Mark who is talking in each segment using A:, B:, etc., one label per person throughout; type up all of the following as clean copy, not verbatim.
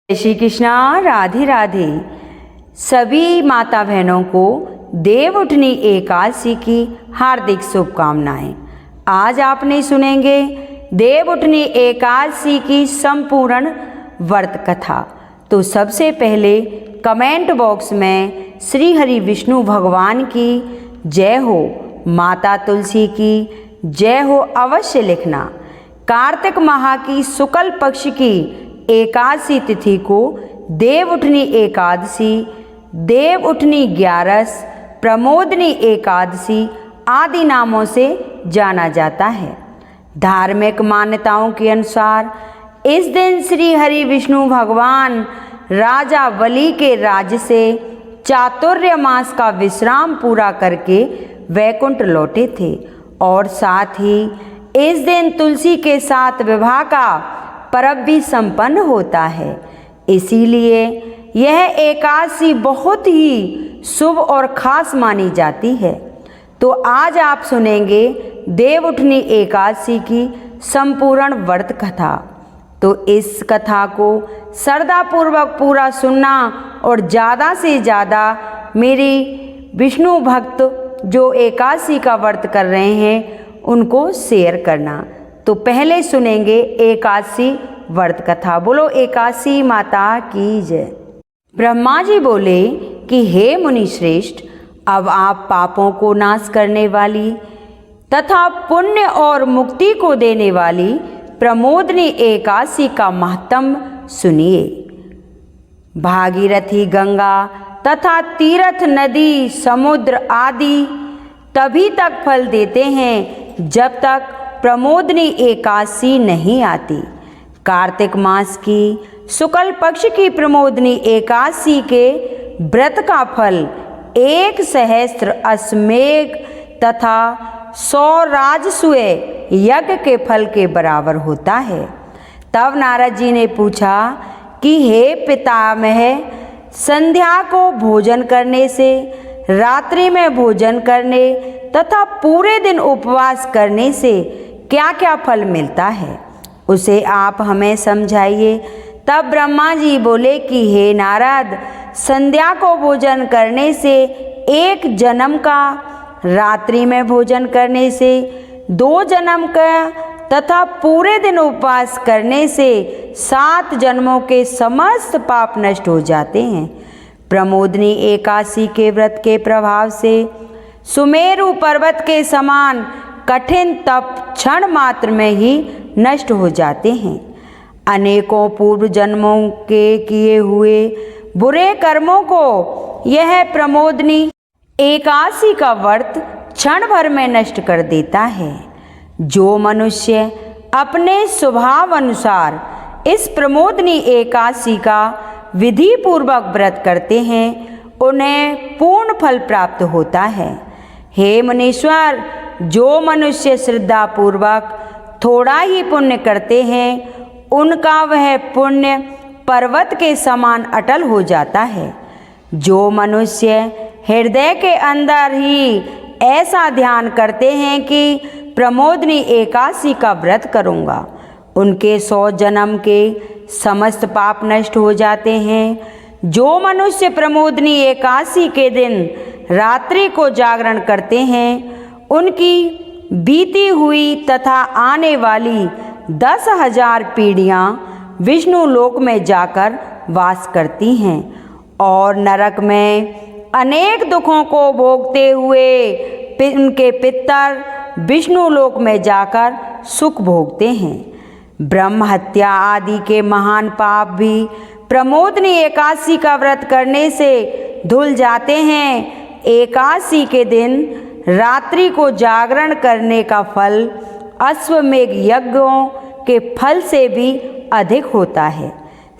A: जय श्री कृष्णा, राधे राधे। सभी माता बहनों को देवउठनी एकादशी की हार्दिक शुभकामनाएं। आज आपने सुनेंगे देवउठनी एकादशी की संपूर्ण व्रत कथा। तो सबसे पहले कमेंट बॉक्स में श्री हरि विष्णु भगवान की जय हो, माता तुलसी की जय हो अवश्य लिखना। कार्तिक माह की शुक्ल पक्ष की एकादशी तिथि को देवउठनी एकादशी, देवउठनी ग्यारस, प्रमोदनी एकादशी आदि नामों से जाना जाता है। धार्मिक मान्यताओं के अनुसार इस दिन श्री हरि विष्णु भगवान राजा बलि के राज्य से चातुर्य मास का विश्राम पूरा करके वैकुंठ लौटे थे और साथ ही इस दिन तुलसी के साथ विवाह का पर्व भी संपन्न होता है। इसीलिए यह एकादशी बहुत ही शुभ और खास मानी जाती है। तो आज आप सुनेंगे देवउठनी एकादशी की संपूर्ण व्रत कथा। तो इस कथा को श्रद्धापूर्वक पूरा सुनना और ज़्यादा से ज़्यादा मेरी विष्णु भक्त जो एकादशी का व्रत कर रहे हैं उनको शेयर करना। तो पहले सुनेंगे एकादशी व्रत कथा। बोलो एकादशी माता की जय। ब्रह्मा जी बोले कि हे मुनि श्रेष्ठ, अब आप पापों को नाश करने वाली तथा पुण्य और मुक्ति को देने वाली प्रमोदनी एकादशी का महत्व सुनिए। भागीरथी गंगा तथा तीर्थ नदी समुद्र आदि तभी तक फल देते हैं जब तक प्रमोदनी एकादशी नहीं आती। कार्तिक मास की शुक्ल पक्ष की प्रमोदनी एकादशी के व्रत का फल 1 सहस्त्र अश्वमेघ तथा 100 राजसूय यज्ञ के फल के बराबर होता है। तब नारद जी ने पूछा कि हे पितामह, संध्या को भोजन करने से, रात्रि में भोजन करने तथा पूरे दिन उपवास करने से क्या क्या फल मिलता है, उसे आप हमें समझाइए। तब ब्रह्मा जी बोले कि हे नारद, संध्या को भोजन करने से 1 जन्म का, रात्रि में भोजन करने से 2 जन्म का तथा पूरे दिन उपवास करने से 7 जन्मों के समस्त पाप नष्ट हो जाते हैं। प्रमोदनी एकादशी के व्रत के प्रभाव से सुमेरु पर्वत के समान कठिन तप क्षण मात्र में ही नष्ट हो जाते हैं। अनेकों पूर्व जन्मों के किए हुए बुरे कर्मों को यह प्रमोदनी एकादशी का व्रत क्षण भर में नष्ट कर देता है। जो मनुष्य अपने स्वभाव अनुसार इस प्रमोदनी एकादशी का विधि पूर्वक व्रत करते हैं उन्हें पूर्ण फल प्राप्त होता है। हे मुनीश्वर, जो मनुष्य श्रद्धा पूर्वक थोड़ा ही पुण्य करते हैं उनका वह पुण्य पर्वत के समान अटल हो जाता है। जो मनुष्य हृदय के अंदर ही ऐसा ध्यान करते हैं कि प्रमोदनी एकादशी का व्रत करूँगा, उनके 100 जन्म के समस्त पाप नष्ट हो जाते हैं। जो मनुष्य प्रमोदनी एकादशी के दिन रात्रि को जागरण करते हैं उनकी बीती हुई तथा आने वाली 10,000 पीढ़ियाँ विष्णु लोक में जाकर वास करती हैं और नरक में अनेक दुखों को भोगते हुए उनके पितर विष्णु लोक में जाकर सुख भोगते हैं। ब्रह्म हत्या आदि के महान पाप भी प्रमोदनी एकादशी का व्रत करने से धुल जाते हैं। एकादशी के दिन रात्रि को जागरण करने का फल अश्वमेघ यज्ञों के फल से भी अधिक होता है।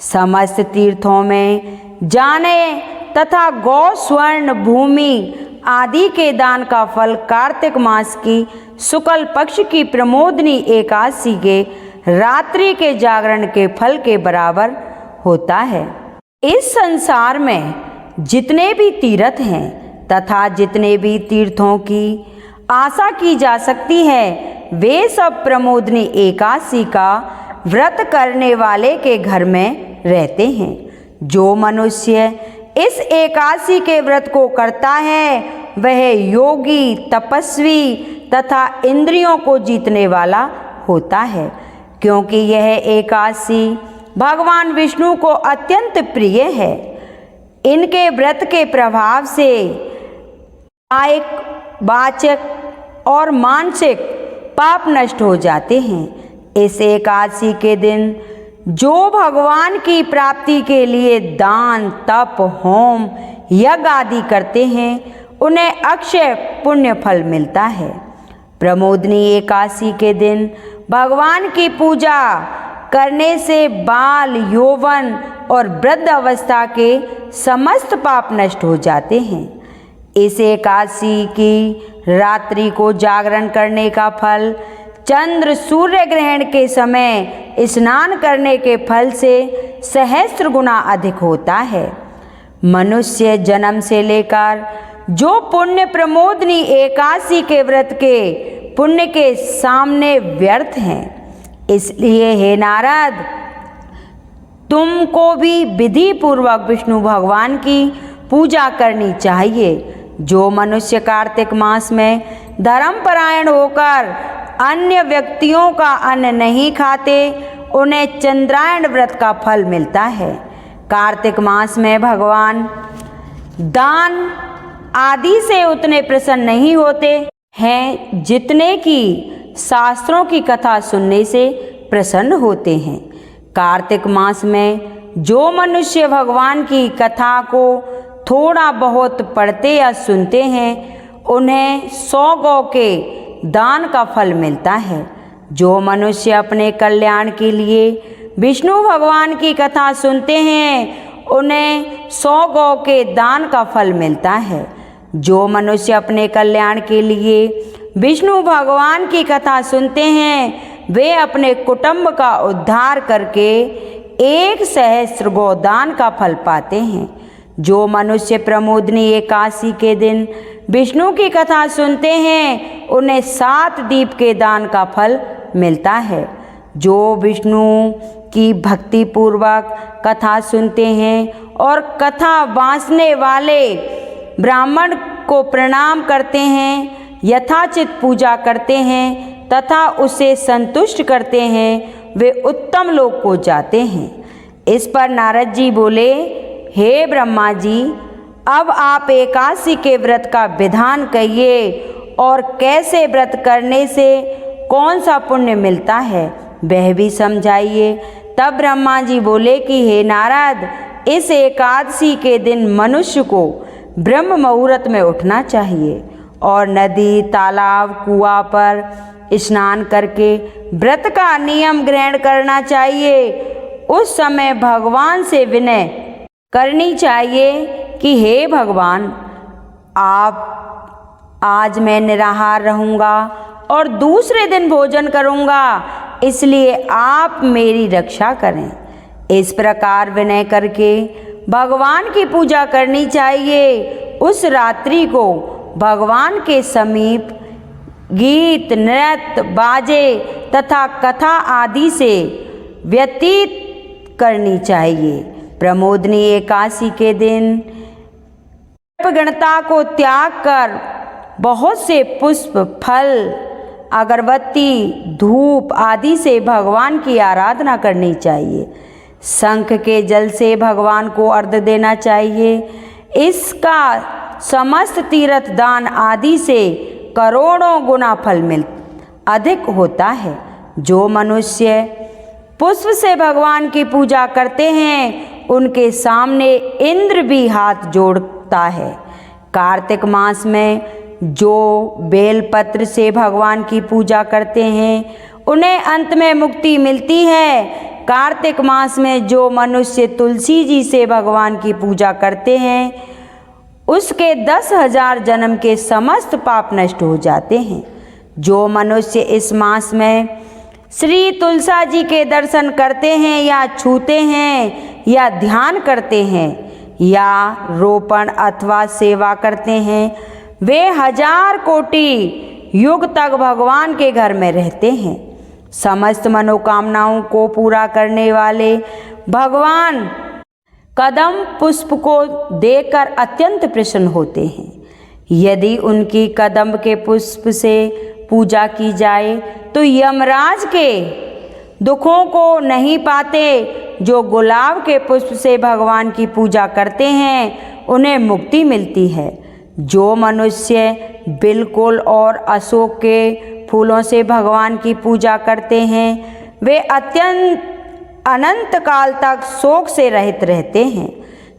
A: समस्त तीर्थों में जाने तथा गौ स्वर्ण भूमि आदि के दान का फल कार्तिक मास की शुक्ल पक्ष की प्रमोदनी एकादशी के रात्रि के जागरण के फल के बराबर होता है। इस संसार में जितने भी तीर्थ हैं तथा जितने भी तीर्थों की आशा की जा सकती है वे सब प्रमोदनी एकादशी का व्रत करने वाले के घर में रहते हैं। जो मनुष्य इस एकादशी के व्रत को करता है वह योगी, तपस्वी तथा इंद्रियों को जीतने वाला होता है, क्योंकि यह एकादशी भगवान विष्णु को अत्यंत प्रिय है। इनके व्रत के प्रभाव से कायिक, वाचक और मानसिक पाप नष्ट हो जाते हैं। इस एकादशी के दिन जो भगवान की प्राप्ति के लिए दान, तप, होम, यज्ञ आदि करते हैं उन्हें अक्षय पुण्य फल मिलता है। प्रमोदनी एकादशी के दिन भगवान की पूजा करने से बाल, यौवन और वृद्ध अवस्था के समस्त पाप नष्ट हो जाते हैं। इस एकादशी की रात्रि को जागरण करने का फल चंद्र सूर्य ग्रहण के समय स्नान करने के फल से सहस्त्र गुना अधिक होता है। मनुष्य जन्म से लेकर जो पुण्य प्रमोदनी एकादशी के व्रत के पुण्य के सामने व्यर्थ हैं। इसलिए हे नारद, तुमको भी विधि पूर्वक विष्णु भगवान की पूजा करनी चाहिए। जो मनुष्य कार्तिक मास में धर्मपरायण होकर अन्य व्यक्तियों का अन्न नहीं खाते उन्हें चंद्रायण व्रत का फल मिलता है। कार्तिक मास में भगवान दान आदि से उतने प्रसन्न नहीं होते हैं जितने कि शास्त्रों की कथा सुनने से प्रसन्न होते हैं। कार्तिक मास में जो मनुष्य भगवान की कथा को थोड़ा बहुत पढ़ते या सुनते हैं उन्हें 100 गौ के दान का फल मिलता है। जो मनुष्य अपने कल्याण के लिए विष्णु भगवान की कथा सुनते हैं उन्हें 100 गौ के दान का फल मिलता है। जो मनुष्य अपने कल्याण के लिए विष्णु भगवान की कथा सुनते हैं वे अपने कुटुंब का उद्धार करके 1 सहस्त्र गोदान का फल पाते हैं। जो मनुष्य प्रमोदनी एकादशी के दिन विष्णु की कथा सुनते हैं उन्हें 7 दीप के दान का फल मिलता है। जो विष्णु की भक्ति पूर्वक कथा सुनते हैं और कथा बाँसने वाले ब्राह्मण को प्रणाम करते हैं, यथाचित पूजा करते हैं तथा उसे संतुष्ट करते हैं वे उत्तम लोक को जाते हैं। इस पर नारद जी बोले, हे ब्रह्मा जी, अब आप एकादशी के व्रत का विधान कहिए और कैसे व्रत करने से कौन सा पुण्य मिलता है वह भी समझाइए। तब ब्रह्मा जी बोले कि हे नारद, इस एकादशी के दिन मनुष्य को ब्रह्म मुहूर्त में उठना चाहिए और नदी, तालाब, कुआं पर स्नान करके व्रत का नियम ग्रहण करना चाहिए। उस समय भगवान से विनय करनी चाहिए कि हे भगवान, आप आज मैं निराहार रहूँगा और दूसरे दिन भोजन करूँगा, इसलिए आप मेरी रक्षा करें। इस प्रकार विनय करके भगवान की पूजा करनी चाहिए। उस रात्रि को भगवान के समीप गीत, नृत्य, बाजे तथा कथा आदि से व्यतीत करनी चाहिए। प्रमोदनी एकादशी के दिन गणता को त्याग कर बहुत से पुष्प, फल, अगरबत्ती, धूप आदि से भगवान की आराधना करनी चाहिए। शंख के जल से भगवान को अर्घ्य देना चाहिए। इसका समस्त तीर्थ दान आदि से करोड़ों गुना फल अधिक होता है। जो मनुष्य पुष्प से भगवान की पूजा करते हैं उनके सामने इंद्र भी हाथ जोड़ता है। कार्तिक मास में जो बेलपत्र से भगवान की पूजा करते हैं उन्हें अंत में मुक्ति मिलती है। कार्तिक मास में जो मनुष्य तुलसी जी से भगवान की पूजा करते हैं उसके 10,000 जन्म के समस्त पाप नष्ट हो जाते हैं। जो मनुष्य इस मास में श्री तुलसा जी के दर्शन करते हैं या छूते हैं या ध्यान करते हैं या रोपण अथवा सेवा करते हैं वे 1000 कोटि युग तक भगवान के घर में रहते हैं। समस्त मनोकामनाओं को पूरा करने वाले भगवान कदम पुष्प को देखकर अत्यंत प्रसन्न होते हैं। यदि उनकी कदम के पुष्प से पूजा की जाए तो यमराज के दुखों को नहीं पाते। जो गुलाब के पुष्प से भगवान की पूजा करते हैं उन्हें मुक्ति मिलती है। जो मनुष्य बिल्कुल और अशोक के फूलों से भगवान की पूजा करते हैं वे अनंत काल तक शोक से रहित रहते हैं।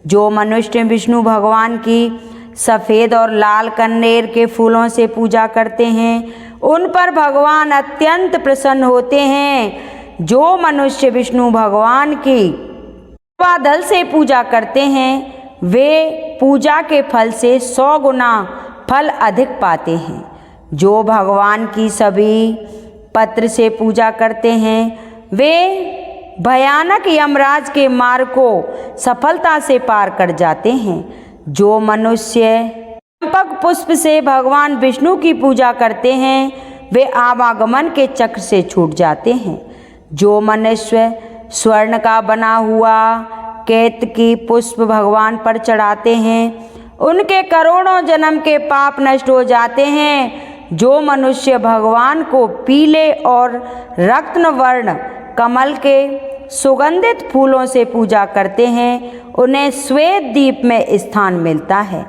A: जो मनुष्य विष्णु भगवान की सफ़ेद और लाल कनेर के फूलों से पूजा करते हैं उन पर भगवान अत्यंत प्रसन्न होते हैं। जो मनुष्य विष्णु भगवान की बादल से पूजा करते हैं वे पूजा के फल से 100 गुना फल अधिक पाते हैं। जो भगवान की सभी पत्र से पूजा करते हैं वे भयानक यमराज के मार्ग को सफलता से पार कर जाते हैं। जो मनुष्य चंपक पुष्प से भगवान विष्णु की पूजा करते हैं वे आवागमन के चक्र से छूट जाते हैं। जो मनुष्य स्वर्ण का बना हुआ केतकी पुष्प भगवान पर चढ़ाते हैं उनके करोड़ों जन्म के पाप नष्ट हो जाते हैं। जो मनुष्य भगवान को पीले और रत्न वर्ण कमल के सुगंधित फूलों से पूजा करते हैं उन्हें श्वेत दीप में स्थान मिलता है।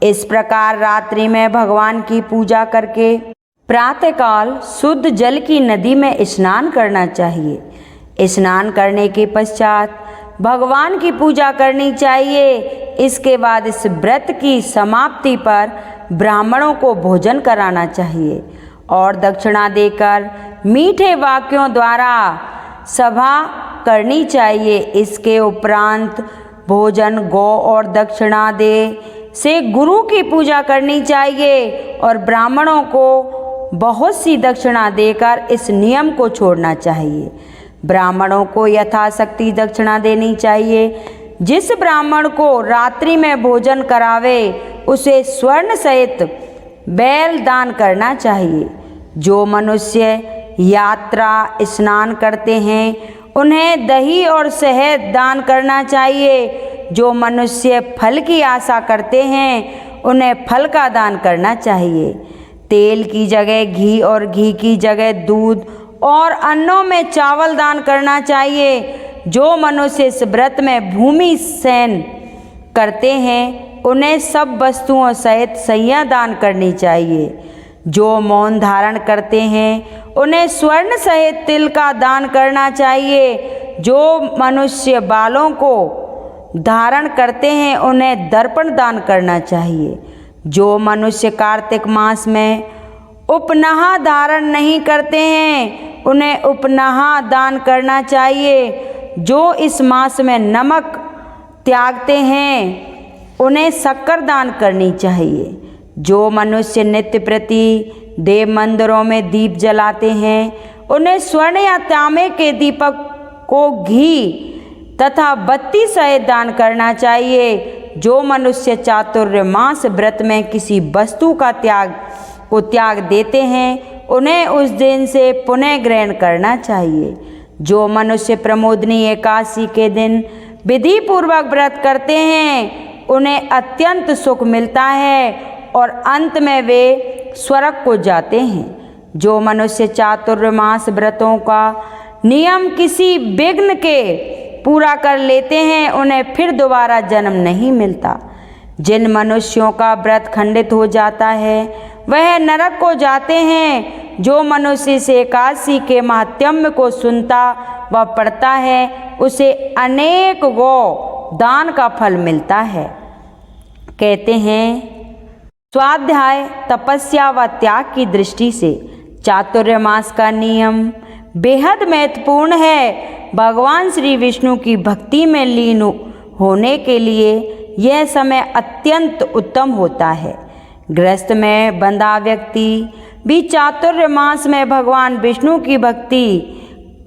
A: इस प्रकार रात्रि में भगवान की पूजा करके प्रातःकाल शुद्ध जल की नदी में स्नान करना चाहिए। स्नान करने के पश्चात भगवान की पूजा करनी चाहिए। इसके बाद इस व्रत की समाप्ति पर ब्राह्मणों को भोजन कराना चाहिए और दक्षिणा देकर मीठे वाक्यों द्वारा सभा करनी चाहिए। इसके उपरांत भोजन गौ और दक्षिणा दे से गुरु की पूजा करनी चाहिए और ब्राह्मणों को बहुत सी दक्षिणा देकर इस नियम को छोड़ना चाहिए। ब्राह्मणों को यथाशक्ति दक्षिणा देनी चाहिए। जिस ब्राह्मण को रात्रि में भोजन करावे उसे स्वर्ण सहित बैल दान करना चाहिए। जो मनुष्य यात्रा स्नान करते हैं उन्हें दही और शहद दान करना चाहिए। जो मनुष्य फल की आशा करते हैं उन्हें फल का दान करना चाहिए। तेल की जगह घी और घी की जगह दूध और अन्नों में चावल दान करना चाहिए। जो मनुष्य इस व्रत में भूमि शयन करते हैं उन्हें सब वस्तुओं सहित सैया दान करनी चाहिए। जो मौन धारण करते हैं उन्हें स्वर्ण सहित तिल का दान करना चाहिए। जो मनुष्य बालों को धारण करते हैं उन्हें दर्पण दान करना चाहिए। जो मनुष्य कार्तिक मास में उपनहा धारण नहीं करते हैं उन्हें उपनहा दान करना चाहिए। जो इस मास में नमक त्यागते हैं उन्हें शक्कर दान करनी चाहिए। जो मनुष्य नित्य प्रति देव मंदिरों में दीप जलाते हैं उन्हें स्वर्ण या तांबे के दीपक को घी तथा बत्ती सहित दान करना चाहिए। जो मनुष्य चातुर्मास व्रत में किसी वस्तु का त्याग देते हैं उन्हें उस दिन से पुनः ग्रहण करना चाहिए। जो मनुष्य प्रमोदनी एकादशी के दिन विधि पूर्वक व्रत करते हैं उन्हें अत्यंत सुख मिलता है और अंत में वे स्वर्ग को जाते हैं। जो मनुष्य चातुर्मास व्रतों का नियम किसी विघ्न के पूरा कर लेते हैं उन्हें फिर दोबारा जन्म नहीं मिलता। जिन मनुष्यों का व्रत खंडित हो जाता है वह नरक को जाते हैं। जो मनुष्य इस एकादशी के महात्म्य को सुनता व पढ़ता है उसे अनेक गौ दान का फल मिलता है। कहते हैं स्वाध्याय तपस्या व त्याग की दृष्टि से चातुर्मास का नियम बेहद महत्वपूर्ण है। भगवान श्री विष्णु की भक्ति में लीन होने के लिए यह समय अत्यंत उत्तम होता है। गृहस्थ में बंधा व्यक्ति भी चातुर्मास में भगवान विष्णु की भक्ति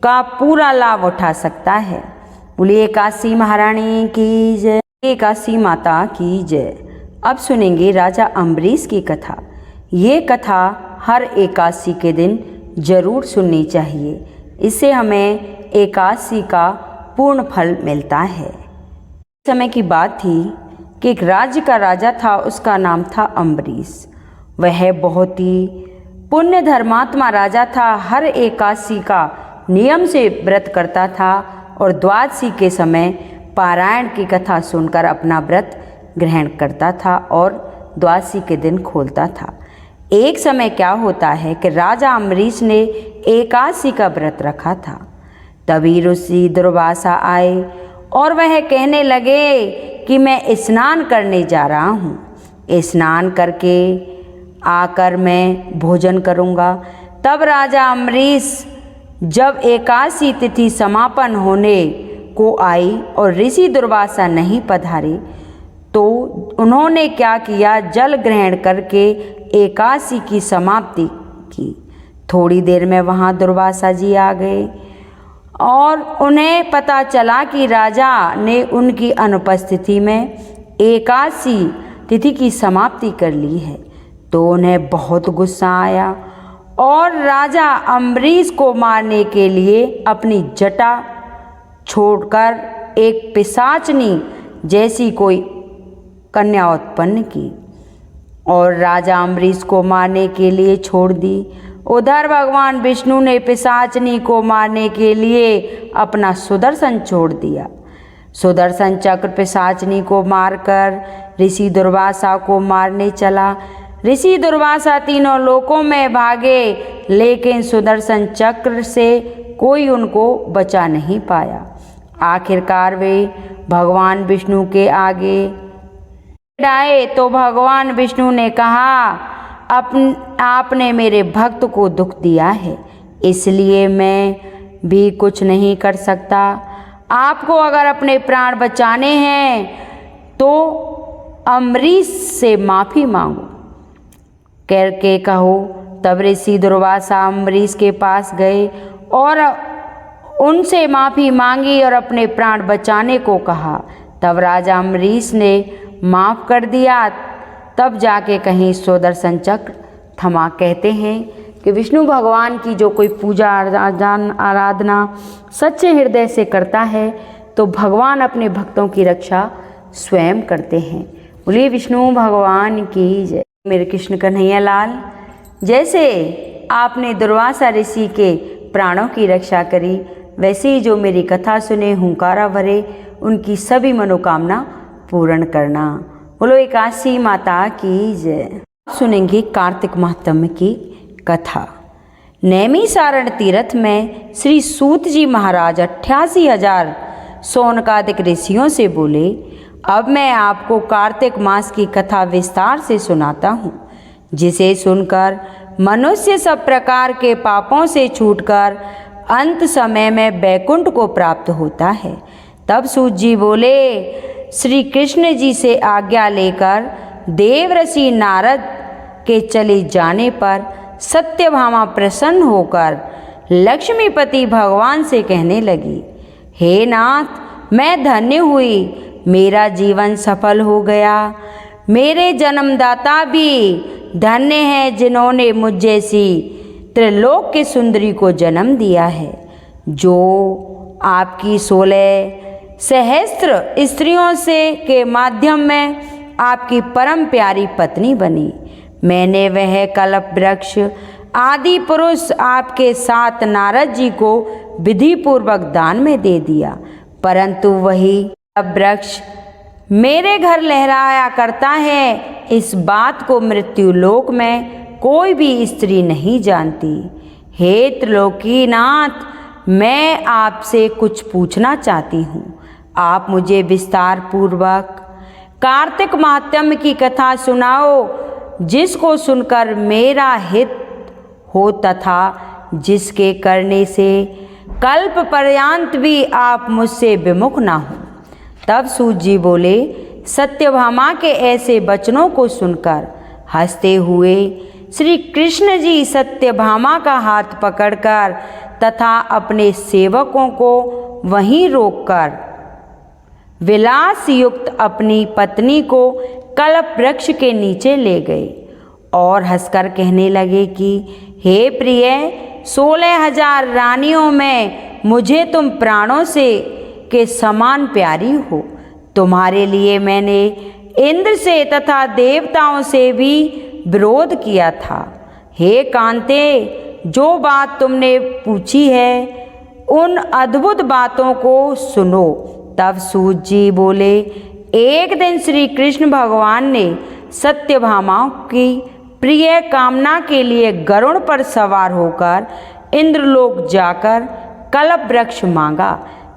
A: का पूरा लाभ उठा सकता है। बोलिए काशी महारानी की जय, काशी माता की जय। अब सुनेंगे राजा अम्बरीश की कथा। ये कथा हर एकादशी के दिन जरूर सुननी चाहिए। इससे हमें एकादशी का पूर्ण फल मिलता है। समय की बात थी कि एक राज्य का राजा था, उसका नाम था अम्बरीश। वह बहुत ही पुण्य धर्मात्मा राजा था। हर एकादशी का नियम से व्रत करता था और द्वादशी के समय पारायण की कथा सुनकर अपना व्रत ग्रहण करता था और द्वादशी के दिन खोलता था। एक समय क्या होता है कि राजा अम्बरीश ने एकादशी का व्रत रखा था। तभी ऋषि दुर्वासा आए और वह कहने लगे कि मैं स्नान करने जा रहा हूँ, स्नान करके आकर मैं भोजन करूँगा। तब राजा अम्बरीश जब एकादशी तिथि समापन होने को आई और ऋषि दुर्वासा नहीं पधारे तो उन्होंने क्या किया, जल ग्रहण करके एकादशी की समाप्ति की। थोड़ी देर में वहाँ दुर्वासा जी आ गए और उन्हें पता चला कि राजा ने उनकी अनुपस्थिति में एकादशी तिथि की समाप्ति कर ली है। तो उन्हें बहुत गुस्सा आया और राजा अम्बरीश को मारने के लिए अपनी जटा छोड़कर एक पिशाचनी जैसी कोई कन्या उत्पन्न की और राजा अम्बरीश को मारने के लिए छोड़ दी। उधर भगवान विष्णु ने पिशाचनी को मारने के लिए अपना सुदर्शन छोड़ दिया। सुदर्शन चक्र पिशाचनी को मारकर ऋषि दुर्वासा को मारने चला। ऋषि दुर्वासा तीनों लोकों में भागे, लेकिन सुदर्शन चक्र से कोई उनको बचा नहीं पाया। आखिरकार वे भगवान विष्णु के आगे आए तो भगवान विष्णु ने कहा, आपने मेरे भक्त को दुख दिया है, इसलिए मैं भी कुछ नहीं कर सकता। आपको अगर अपने प्राण बचाने हैं तो अम्बरीश से माफ़ी मांगो करके कहो। तब ऋषि दुर्वासा अम्बरीश के पास गए और उनसे माफ़ी मांगी और अपने प्राण बचाने को कहा। तब राजा अम्बरीश ने माफ़ कर दिया। तब जाके कहीं सुदर्शन चक्र थमा। कहते हैं कि विष्णु भगवान की जो कोई पूजा आराधना सच्चे हृदय से करता है तो भगवान अपने भक्तों की रक्षा स्वयं करते हैं। बोलिए विष्णु भगवान की जय। मेरे कृष्ण कन्हैया लाल, जैसे आपने दुर्वासा ऋषि के प्राणों की रक्षा करी, वैसे ही जो मेरी कथा सुने हुंकारा भरे उनकी सभी मनोकामना पूर्ण करना। बोलो एकादशी माता की जय। सुनेंगे कार्तिक माहात्म्य की कथा। नैमिषारण्य तीर्थ में श्री सूत जी महाराज 88,000 शौनकादिक ऋषियों से बोले, अब मैं आपको कार्तिक मास की कथा विस्तार से सुनाता हूँ, जिसे सुनकर मनुष्य सब प्रकार के पापों से छूटकर अंत समय में बैकुंठ को प्राप्त होता है। तब सूत जी बोले, श्री कृष्ण जी से आज्ञा लेकर देवर्षि नारद के चले जाने पर सत्यभामा प्रसन्न होकर लक्ष्मीपति भगवान से कहने लगी, हे नाथ, मैं धन्य हुई, मेरा जीवन सफल हो गया। मेरे जन्मदाता भी धन्य हैं जिन्होंने मुझ जैसी त्रिलोक की सुंदरी को जन्म दिया है, जो आपकी 16 सहस्त्र स्त्रियों से के माध्यम में आपकी परम प्यारी पत्नी बनी। मैंने वह कल्प वृक्ष आदि पुरुष आपके साथ नारद जी को विधि पूर्वक दान में दे दिया, परंतु वही वृक्ष मेरे घर लहराया करता है। इस बात को मृत्युलोक में कोई भी स्त्री नहीं जानती। हे त्रिलोकीनाथ, मैं आपसे कुछ पूछना चाहती हूँ। आप मुझे विस्तार पूर्वक कार्तिक माहात्म्य की कथा सुनाओ, जिसको सुनकर मेरा हित हो तथा जिसके करने से कल्प पर्यंत भी आप मुझसे विमुख ना हो। तब सूत जी बोले, सत्यभामा के ऐसे वचनों को सुनकर हंसते हुए श्री कृष्ण जी सत्यभामा का हाथ पकड़कर तथा अपने सेवकों को वहीं रोककर विलास युक्त अपनी पत्नी को कल्प वृक्ष के नीचे ले गए और हंसकर कहने लगे कि हे प्रिय, 16,000 रानियों में मुझे तुम प्राणों से के समान प्यारी हो। तुम्हारे लिए मैंने इंद्र से तथा देवताओं से भी विरोध किया था। हे कांते, जो बात तुमने पूछी है उन अद्भुत बातों को सुनो। तब सूत जी बोले, एक दिन श्री कृष्ण भगवान ने सत्यभामा की प्रिय कामना के लिए गरुड़ पर सवार होकर इंद्रलोक जाकर कल्प वृक्ष मांगा।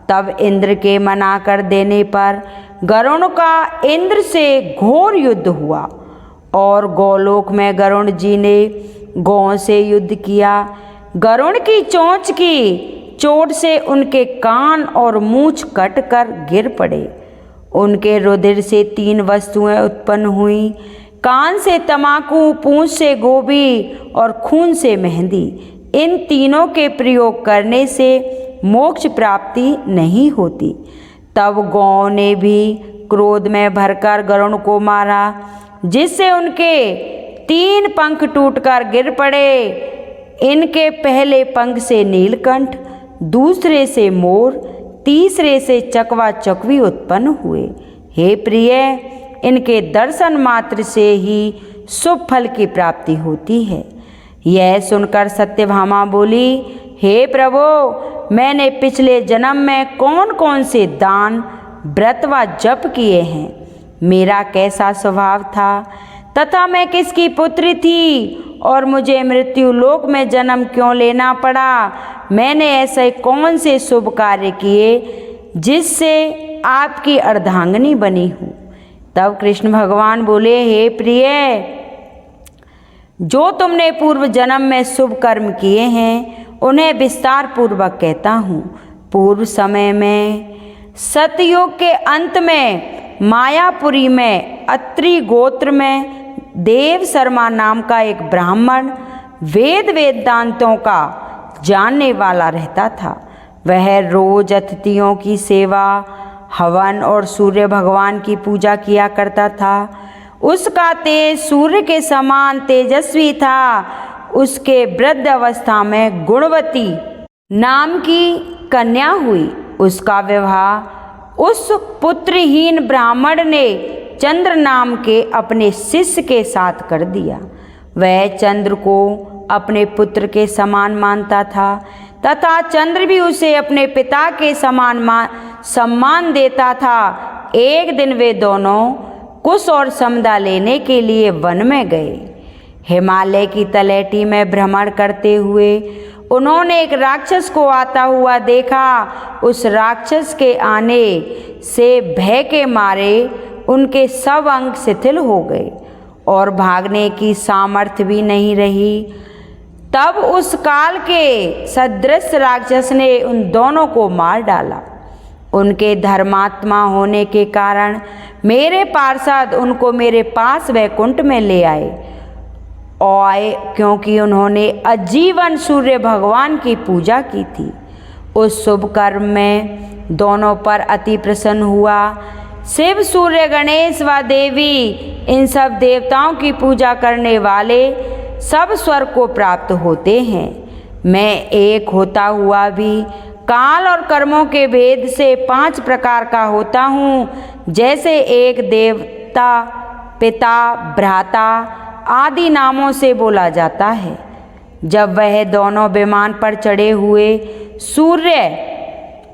A: तब इंद्र के मना कर देने पर गरुड़ का इंद्र से घोर युद्ध हुआ और गोलोक में गरुड़ जी ने गौ से युद्ध किया। गरुड़ की चोंच की चोट से उनके कान और मूंछ कट कर गिर पड़े। उनके रुधिर से 3 वस्तुएं उत्पन्न हुई, कान से तमाकू, पूंछ से गोभी और खून से मेहंदी। इन तीनों के प्रयोग करने से मोक्ष प्राप्ति नहीं होती। तब गौ ने भी क्रोध में भरकर गरुड़ को मारा, जिससे उनके 3 पंख टूटकर गिर पड़े। इनके पहले पंख से नीलकंठ, दूसरे से मोर, तीसरे से चकवा चकवी उत्पन्न हुए। हे प्रिय, इनके दर्शन मात्र से ही शुभ फल की प्राप्ति होती है। यह सुनकर सत्यभामा बोली, हे प्रभु, मैंने पिछले जन्म में कौन कौन से दान, व्रत व जप किए हैं, मेरा कैसा स्वभाव था तथा मैं किसकी पुत्री थी और मुझे मृत्यु लोक में जन्म क्यों लेना पड़ा। मैंने ऐसे कौन से शुभ कार्य किए जिससे आपकी अर्धांगिनी बनी हूँ। तब कृष्ण भगवान बोले, हे प्रिय, जो तुमने पूर्व जन्म में शुभ कर्म किए हैं उन्हें विस्तार पूर्वक कहता हूँ। पूर्व समय में सतयुग के अंत में मायापुरी में अत्रि गोत्र में देव शर्मा नाम का एक ब्राह्मण वेदांतों का जानने वाला रहता था। वह रोज अतिथियों की सेवा, हवन और सूर्य भगवान की पूजा किया करता था। उसका तेज सूर्य के समान तेजस्वी था। उसके वृद्ध अवस्था में गुणवती नाम की कन्या हुई। उसका विवाह उस पुत्रहीन ब्राह्मण ने चंद्र नाम के अपने शिष्य के साथ कर दिया। वह चंद्र को अपने पुत्र के समान मानता था तथा चंद्र भी उसे अपने पिता के समान सम्मान देता था। एक दिन वे दोनों कुश और समदा लेने के लिए वन में गए। हिमालय की तलहटी में भ्रमण करते हुए उन्होंने एक राक्षस को आता हुआ देखा। उस राक्षस के आने से भय के मारे उनके सब अंग शिथिल हो गए और भागने की सामर्थ्य भी नहीं रही। तब उस काल के सदृश राक्षस ने उन दोनों को मार डाला। उनके धर्मात्मा होने के कारण मेरे पार्षद उनको मेरे पास वैकुंठ में ले आए क्योंकि उन्होंने आजीवन सूर्य भगवान की पूजा की थी। उस शुभ कर्म में दोनों पर अति प्रसन्न हुआ। शिव, सूर्य, गणेश व देवी, इन सब देवताओं की पूजा करने वाले सब स्वर्ग को प्राप्त होते हैं। मैं एक होता हुआ भी काल और कर्मों के भेद से 5 प्रकार का होता हूँ। जैसे एक देवता, पिता, भ्राता आदि नामों से बोला जाता है। जब वह दोनों विमान पर चढ़े हुए सूर्य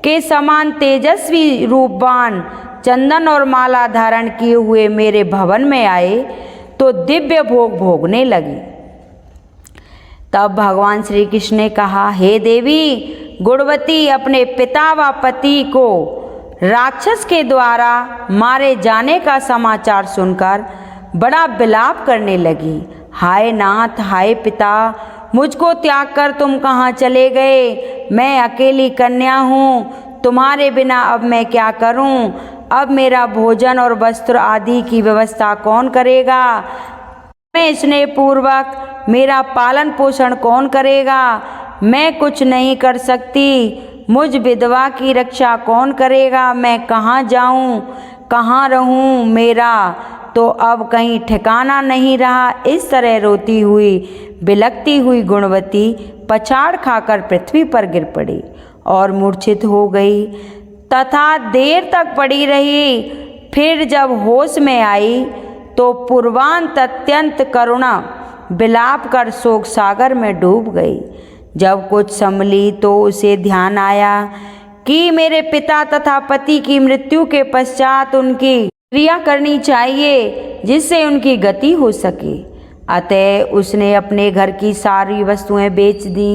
A: के समान तेजस्वी रूपवान चंदन और माला धारण किए हुए मेरे भवन में आए तो दिव्य भोग भोगने लगे। तब भगवान श्री कृष्ण ने कहा, हे देवी गुणवती, अपने पिता व पति को राक्षस के द्वारा मारे जाने का समाचार सुनकर बड़ा विलाप करने लगी। हाय नाथ, हाय पिता, मुझको त्याग कर तुम कहाँ चले गए? मैं अकेली कन्या हूँ, तुम्हारे बिना अब मैं क्या करूँ? अब मेरा भोजन और वस्त्र आदि की व्यवस्था कौन करेगा? मैं स्नेहपूर्वक मेरा पालन पोषण कौन करेगा? मैं कुछ नहीं कर सकती। मुझ विधवा की रक्षा कौन करेगा? मैं कहाँ जाऊँ, कहाँ रहूँ? मेरा तो अब कहीं ठिकाना नहीं रहा। इस तरह रोती हुई, बिलखती हुई गुणवती पछाड़ खाकर पृथ्वी पर गिर पड़ी और मूर्छित हो गई तथा देर तक पड़ी रही। फिर जब होश में आई तो पूर्वांत अत्यंत करुणा विलाप कर शोक सागर में डूब गई। जब कुछ संभली तो उसे ध्यान आया कि मेरे पिता तथा पति की मृत्यु के पश्चात उनकी क्रिया करनी चाहिए जिससे उनकी गति हो सके। अतः उसने अपने घर की सारी वस्तुएं बेच दी।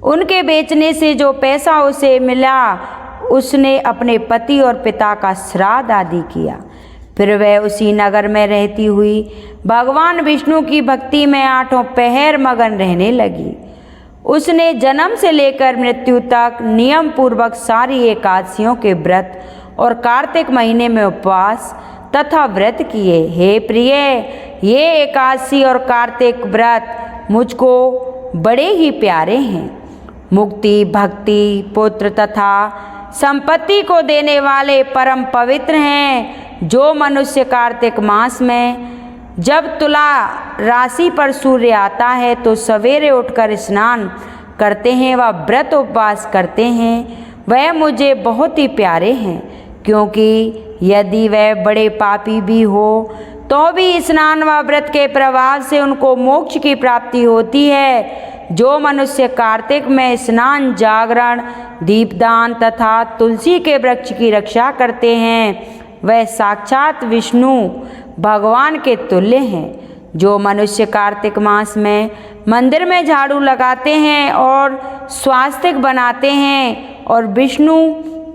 A: उनके बेचने से जो पैसा उसे मिला उसने अपने पति और पिता का श्राद्ध आदि किया। फिर वह उसी नगर में रहती हुई भगवान विष्णु की भक्ति में 8 पहर मगन रहने लगी। उसने जन्म से लेकर मृत्यु तक नियम पूर्वक सारी एकादशियों के व्रत और कार्तिक महीने में उपवास तथा व्रत किए। हे प्रिय, ये एकादशी और कार्तिक व्रत मुझको बड़े ही प्यारे हैं। मुक्ति, भक्ति, पुत्र तथा संपत्ति को देने वाले परम पवित्र हैं। जो मनुष्य कार्तिक मास में जब तुला राशि पर सूर्य आता है तो सवेरे उठकर स्नान करते हैं व व्रत उपवास करते हैं, वह मुझे बहुत ही प्यारे हैं। क्योंकि यदि वह बड़े पापी भी हो तो भी स्नान व व्रत के प्रभाव से उनको मोक्ष की प्राप्ति होती है। जो मनुष्य कार्तिक में स्नान, जागरण, दीपदान तथा तुलसी के वृक्ष की रक्षा करते हैं वह साक्षात विष्णु भगवान के तुल्य हैं। जो मनुष्य कार्तिक मास में मंदिर में झाड़ू लगाते हैं और स्वास्तिक बनाते हैं और विष्णु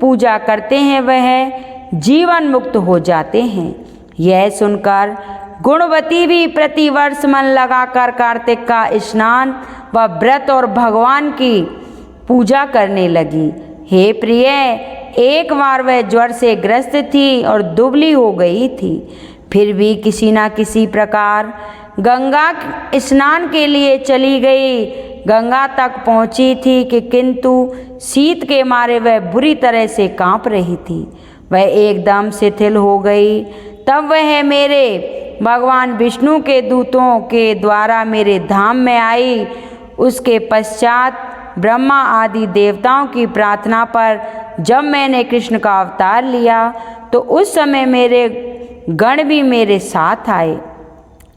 A: पूजा करते हैं वह जीवन मुक्त हो जाते हैं। यह सुनकर गुणवती भी प्रतिवर्ष मन लगाकर कार्तिक का स्नान व व्रत और भगवान की पूजा करने लगी। हे प्रिय, एक बार वह ज्वर से ग्रस्त थी और दुबली हो गई थी। फिर भी किसी न किसी प्रकार गंगा स्नान के लिए चली गई। गंगा तक पहुंची थी कि किंतु शीत के मारे वह बुरी तरह से कांप रही थी। वह एकदम शिथिल हो गई। तब वह मेरे भगवान विष्णु के दूतों के द्वारा मेरे धाम में आई। उसके पश्चात ब्रह्मा आदि देवताओं की प्रार्थना पर जब मैंने कृष्ण का अवतार लिया तो उस समय मेरे गण भी मेरे साथ आए।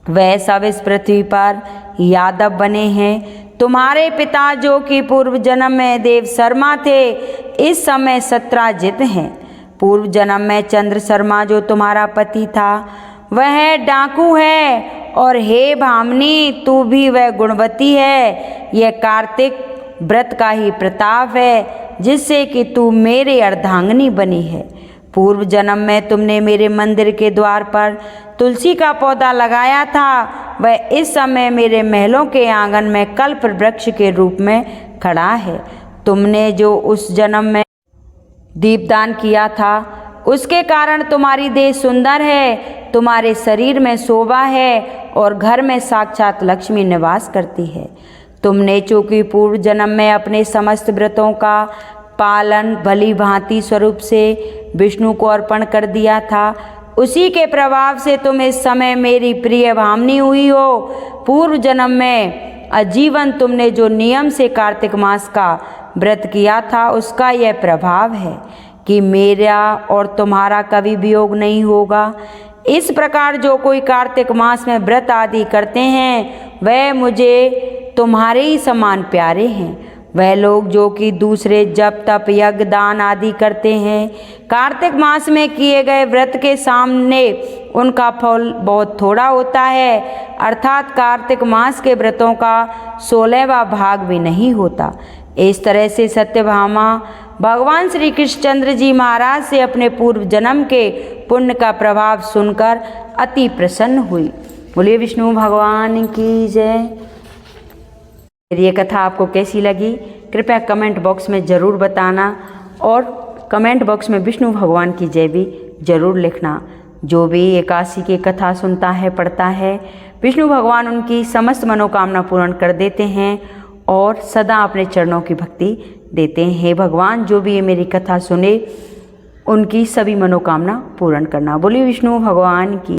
A: वह सब इस पृथ्वी पर यादव बने हैं। तुम्हारे पिता जो कि पूर्व जन्म में देव शर्मा थे इस समय सत्राजित हैं। पूर्व जन्म में चंद्र शर्मा जो तुम्हारा पति था वह डाकू है। और हे भामिनी, तू भी वह गुणवती है। यह कार्तिक व्रत का ही प्रताप है जिससे कि तू मेरे अर्धांगिनी बनी है। पूर्व जन्म में तुमने मेरे मंदिर के द्वार पर तुलसी का पौधा लगाया था। वह इस समय मेरे महलों के आंगन में कल्प वृक्ष के रूप में खड़ा है। तुमने जो उस जन्म में दीपदान किया था उसके कारण तुम्हारी देह सुंदर है, तुम्हारे शरीर में शोभा है और घर में साक्षात लक्ष्मी निवास करती है। तुमने चूंकि पूर्व जन्म में अपने समस्त व्रतों का पालन भली भांति स्वरूप से विष्णु को अर्पण कर दिया था, उसी के प्रभाव से तुम इस समय मेरी प्रिय भामिनी हुई हो। पूर्व जन्म में आजीवन तुमने जो नियम से कार्तिक मास का व्रत किया था उसका यह प्रभाव है कि मेरा और तुम्हारा कभी वियोग नहीं होगा। इस प्रकार जो कोई कार्तिक मास में व्रत आदि करते हैं वह मुझे तुम्हारे ही समान प्यारे हैं। वह लोग जो कि दूसरे जप तप यज्ञ दान आदि करते हैं कार्तिक मास में किए गए व्रत के सामने उनका फल बहुत थोड़ा होता है, अर्थात कार्तिक मास के व्रतों का 16वां भाग भी नहीं होता। इस तरह से सत्यभामा भगवान श्री कृष्णचंद्र जी महाराज से अपने पूर्व जन्म के पुण्य का प्रभाव सुनकर अति प्रसन्न हुई। बोलिए विष्णु भगवान की जय। ये कथा आपको कैसी लगी कृपया कमेंट बॉक्स में ज़रूर बताना और कमेंट बॉक्स में विष्णु भगवान की जय भी ज़रूर लिखना। जो भी एकादशी की कथा सुनता है पढ़ता है विष्णु भगवान उनकी समस्त मनोकामना पूर्ण कर देते हैं और सदा अपने चरणों की भक्ति देते हैं। हे भगवान, जो भी ये मेरी कथा सुने उनकी सभी मनोकामना पूर्ण करना। बोलिए विष्णु भगवान की।